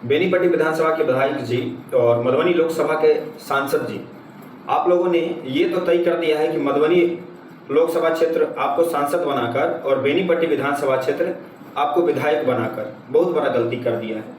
बेनीपट्टी विधानसभा के विधायक जी और मधुबनी लोकसभा के सांसद जी, आप लोगों ने ये तो तय कर दिया है कि मधुबनी लोकसभा क्षेत्र आपको सांसद बनाकर और बेनीपट्टी विधानसभा क्षेत्र आपको विधायक बनाकर बहुत बड़ा गलती कर दिया है।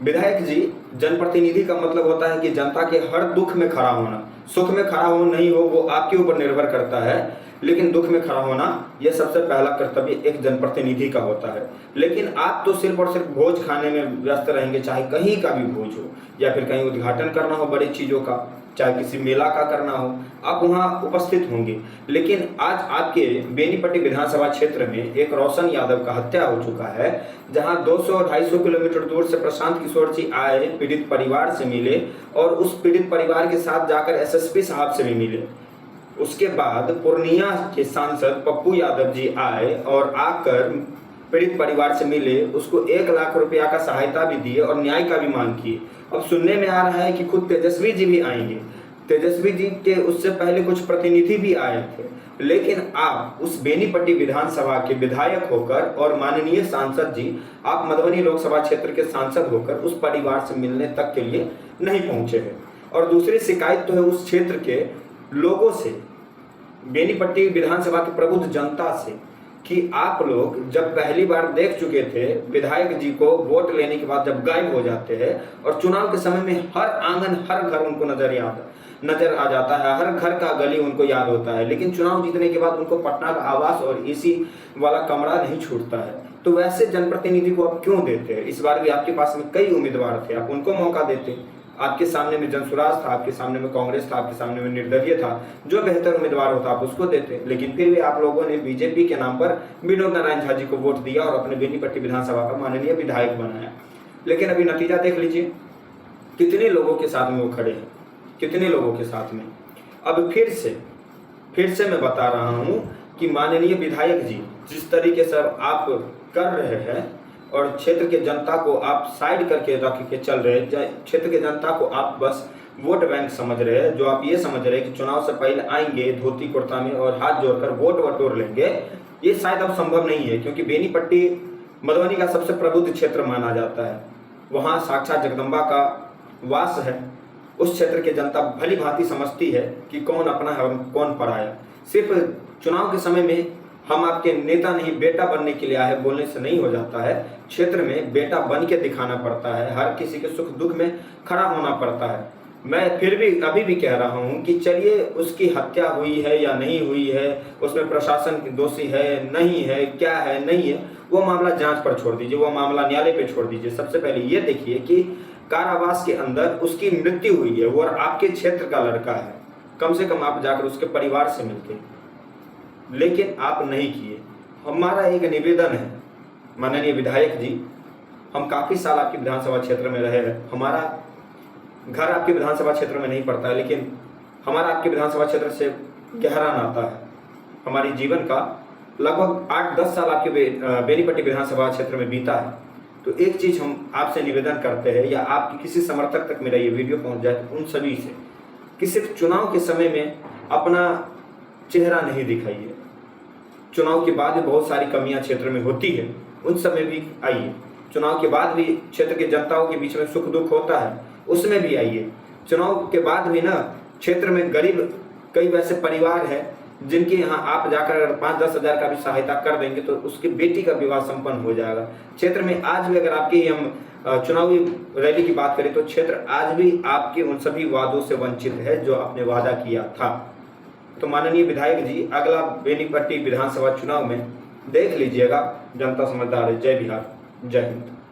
विधायक जी, जनप्रतिनिधि का मतलब होता है कि जनता के हर दुख में खड़ा होना। सुख में खड़ा हो नहीं हो वो आपके ऊपर निर्भर करता है, लेकिन दुख में खड़ा होना यह सबसे पहला कर्तव्य एक जनप्रतिनिधि का होता है। लेकिन आप तो सिर्फ और सिर्फ भोज खाने में व्यस्त रहेंगे, चाहे कहीं का भी भोज हो या फिर कहीं उद्घाटन करना हो बड़ी चीज़ों का, चाहे किसी मेला का करना हो, आप वहाँ उपस्थित होंगे। लेकिन आज आपके बेनीपट्टी विधानसभा क्षेत्र में एक रोशन यादव का हत्या हो चुका है, जहाँ 200-250 किलोमीटर दूर से प्रशांत किशोर जी आए, पीड़ित परिवार से मिले और उस पीड़ित परिवार के साथ जाकर एसएसपी साहब से भी मिले। उसके बाद पूर्णिया के सांसद पप्पू यादव जी आए और आकर पीड़ित परिवार से मिले, उसको 1 लाख रुपया का सहायता भी दिए और न्याय का भी मांग किए। अब सुनने में आ रहा है कि खुद तेजस्वी जी भी आएंगे। तेजस्वी जी के उससे पहले कुछ प्रतिनिधि भी आए थे, लेकिन आप उस बेनीपट्टी विधानसभा के विधायक होकर और माननीय सांसद जी, आप मधुबनी लोकसभा क्षेत्र के सांसद होकर उस परिवार से मिलने तक के लिए नहीं पहुंचे हैं। और दूसरी शिकायत तो है उस क्षेत्र के लोगों से, बेनीपट्टी विधानसभा की प्रबुद्ध जनता से, कि आप लोग जब पहली बार देख चुके थे विधायक जी को वोट लेने के बाद जब गायब हो जाते हैं और चुनाव के समय में हर आंगन हर घर उनको नजर आ जाता है, हर घर का गली उनको याद होता है, लेकिन चुनाव जीतने के बाद उनको पटना का आवास और एसी वाला कमरा नहीं छूटता है। तो वैसे जनप्रतिनिधि को आप क्यों देते हैं? इस बार भी आपके पास में कई उम्मीदवार थे, आप उनको मौका देते। आपके सामने में जनसुराज था, आपके सामने में कांग्रेस था, आपके सामने में निर्दलीय था, जो बेहतर उम्मीदवार होता आप उसको देते। लेकिन फिर भी आप लोगों ने बीजेपी के नाम पर विनोद नारायण झा जी को वोट दिया और अपने बेनीपट्टी विधानसभा का माननीय विधायक बनाया। लेकिन अभी नतीजा देख लीजिए, कितने लोगों के साथ में वो खड़े हैं, कितने लोगों के साथ में। अब फिर से मैं बता रहा हूँ कि माननीय विधायक जी, जिस तरीके से आप कर रहे हैं और क्षेत्र के जनता को आप साइड करके रख के चल रहे हैं, क्षेत्र के जनता को आप बस वोट बैंक समझ रहे हैं, जो आप ये समझ रहे हैं कि चुनाव से पहले आएंगे धोती कुर्ता में और हाथ जोड़कर वोट बटोर लेंगे, ये शायद अब संभव नहीं है। क्योंकि बेनीपट्टी मधुबनी का सबसे प्रबुद्ध क्षेत्र माना जाता है, वहाँ साक्षात जगदम्बा का वास है। उस क्षेत्र की जनता भली भांति समझती है कि कौन अपना है और कौन पराया। सिर्फ चुनाव के समय में हम आपके नेता नहीं बेटा बनने के लिए आए बोलने से नहीं हो जाता है, क्षेत्र में बेटा बन के दिखाना पड़ता है, हर किसी के सुख दुख में खड़ा होना पड़ता है। मैं फिर भी अभी भी कह रहा हूँ कि चलिए, उसकी हत्या हुई है या नहीं हुई है, उसमें प्रशासन दोषी है नहीं है, क्या है नहीं है, वो मामला जांच पर छोड़ दीजिए, वो मामला न्यायालय पे छोड़ दीजिए। सबसे पहले ये देखिए कि कारावास के अंदर उसकी मृत्यु हुई है, वो और आपके क्षेत्र का लड़का है, कम से कम आप जाकर उसके परिवार से मिलते, लेकिन आप नहीं किए। हमारा एक निवेदन है माननीय विधायक जी, हम काफ़ी साल आपके विधानसभा क्षेत्र में रहे हैं, हमारा घर आपके विधानसभा क्षेत्र में नहीं पड़ता है, लेकिन हमारा आपके विधानसभा क्षेत्र से गहरा नाता है। हमारी जीवन का लगभग 8-10 साल आपके बेनीपट्टी विधानसभा क्षेत्र में बीता है। तो एक चीज़ हम आपसे निवेदन करते हैं, या आपकी किसी समर्थक तक मेरा ये वीडियो पहुंच जाए, तो उन सभी से कि सिर्फ चुनाव के समय में अपना चेहरा नहीं दिखाइए। चुनाव के बाद भी बहुत सारी कमियां क्षेत्र में होती है, उन समय भी आइए। चुनाव के बाद भी क्षेत्र के जनताओं के बीच में सुख दुख होता है, उसमें भी आइए। चुनाव के बाद भी ना क्षेत्र में गरीब कई वैसे परिवार हैं जिनके यहाँ आप जाकर अगर 5-10 हज़ार का भी सहायता कर देंगे तो उसकी बेटी का विवाह संपन्न हो जाएगा। क्षेत्र में आज भी अगर आपकी हम चुनावी रैली की बात करें तो क्षेत्र आज भी आपके उन सभी वादों से वंचित है जो आपने वादा किया था। तो माननीय विधायक जी, अगला बेनीपट्टी विधानसभा चुनाव में देख लीजिएगा, जनता समझदार है। जय बिहार, जय हिंद।